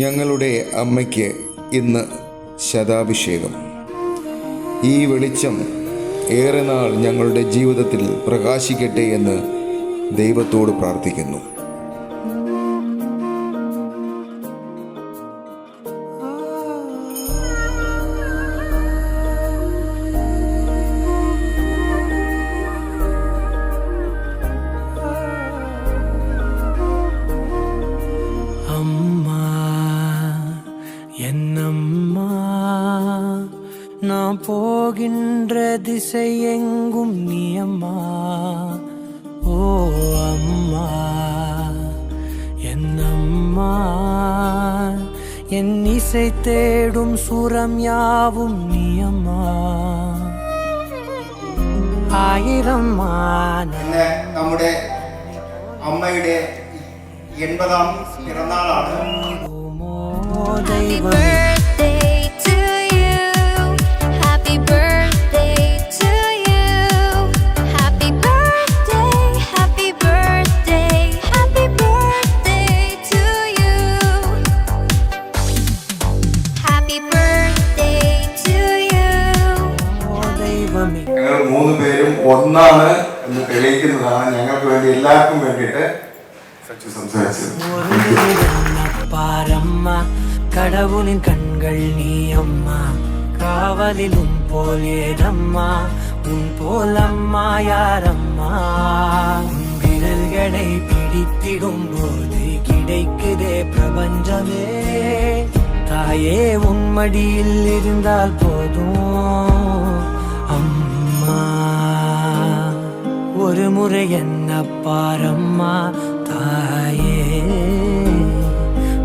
ഞങ്ങളുടെ അമ്മയ്ക്ക് ഇന്ന് ശതാഭിഷേകം. ഈ വെളിച്ചം ഏറെ നാൾ ഞങ്ങളുടെ ജീവിതത്തിൽ പ്രകാശിക്കട്ടെ എന്ന് ദൈവത്തോട് പ്രാർത്ഥിക്കുന്നു. என்னம்மா நான் போகின்ற திசை எங்கும் நீ அம்மா. ஓ அம்மா என்னம்மா என் இசை தேடும் சுரம் யாவும் நீ அம்மா. ആയിരം ഇന്ന് നമ്മുടെ അമ്മയുടെ 80ാം പിറന്നാളാണ്. Happy birthday to you. Happy birthday to you. Happy birthday, happy birthday, happy birthday to you. Happy birthday to you. ഞങ്ങൾ 3 പേരും ഒന്നാണ് എന്ന് തെളിയിക്കുന്നതാണ് ഞങ്ങൾക്ക് വേണ്ടി എല്ലാവർക്കും വേണ്ടിയിട്ട് സംസാരിച്ചത്. பாரம்மா கடவுளின் கண்கள் நீ அம்மா. காவலில் உன் போல் ஏதம்மா, உன் போல் அம்மா யாரம்மா. உன் விரல்களை பிடித்திடும் போது கிடைக்குதே பிரபஞ்சமே. தாயே உன் மடியில் இருந்தால் போதும் அம்மா. ஒரு முறை என்ன பாரம்மா தாயே.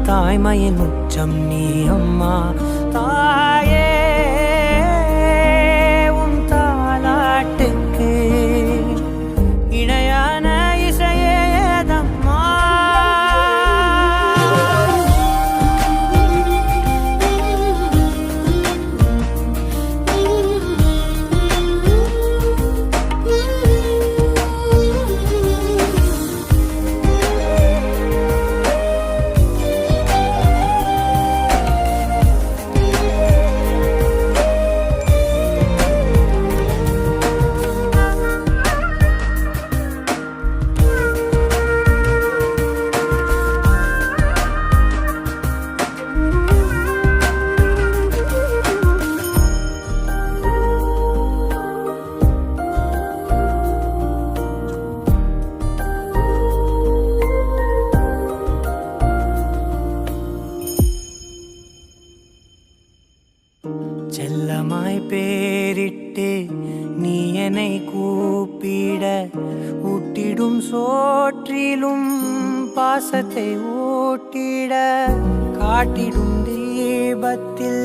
தாய்மையின் உச்சம் நீ அம்மா. தாயே உன் தாலாட்டுக்கு இணையான இசையேதம்மா. செல்லமாய் பேரிட்டு நீ என்னை கூப்பிட ஊட்டிடும் சோற்றிலும் பாசத்தை ஊட்டிட காட்டிடும் தீபத்தில்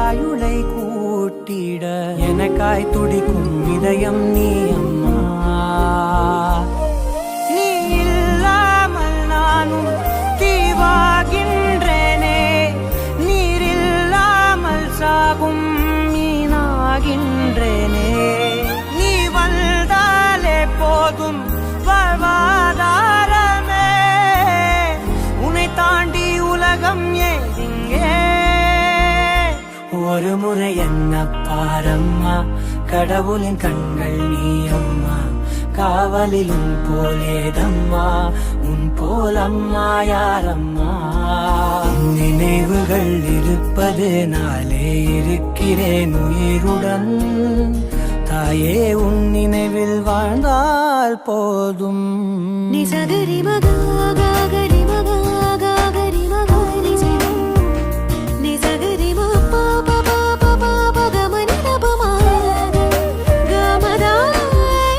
ஆயுளை கூட்டிட எனக்காய் துடிக்கும் இதயம் நீ அம்மா. நீ இல்லாமல் நானும் தீவாகின்றேனே. சாகும் மீனாகின்றேனே. நீ வந்தாலே போதும் வாழ்வாதாரமே. உன்னை தாண்டி உலகம் ஏதிங்கே. ஒரு முறை என்ன பாரம்மா கடவுளின் கண்கள் நீ அம்மா. காவலில் உன் போலேதம்மா, உன் போல் அம்மா யாரம்மா. நினைவுகள் இருப்பது நாளே இருக்கிறேன் உயிருடன். தாயே உன் நினைவில் வாழ்ந்தால் போதும். நிசகரி மகாகரி மகாகரி மகாரி நிசகரி மப்பா பபா பபா பகமனி தபமா கமதா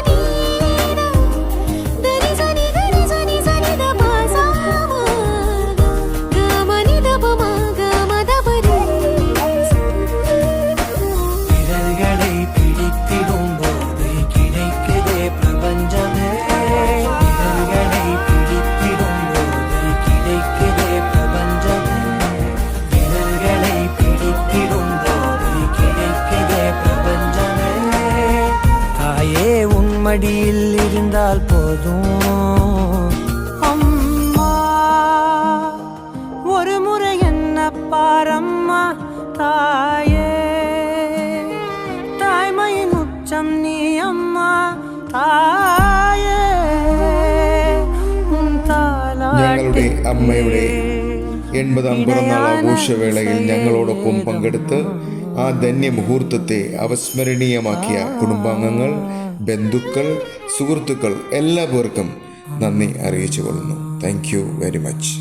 நீனா தரி சனி கரி சனி சனி தபா சாமா கமனி தபமா கமதபரி. விரல்களை பிடித்திடும் போது கிடைக்குதே பிரபஞ்சமே. விரல்களை பிடித்திடும் போது கிடைக்குதே பிரபஞ்சமே. விரல்களை பிடித்திடும் போது கிடைக்குதே பிரபஞ்சமே. தாயே உன் மடியில் இருந்தால் போதும் அம்மா. ஒரு முறை പാരമ്മ തായേ തായ്മയിൻ ഉച്ചം നീ അമ്മ തായേ ഞങ്ങളുടെ അമ്മയുടെ 80ാം പിറന്നാൾ ആഘോഷവേളയിൽ ഞങ്ങളോടൊപ്പം പങ്കെടുത്ത് ആ ധന്യമുഹൂർത്തത്തെ അവസ്മരണീയമാക്കിയ കുടുംബാംഗങ്ങൾ, ബന്ധുക്കൾ, സുഹൃത്തുക്കൾ എല്ലാ പേർക്കും നന്ദി അറിയിച്ചു കൊള്ളുന്നു. Thank you very much.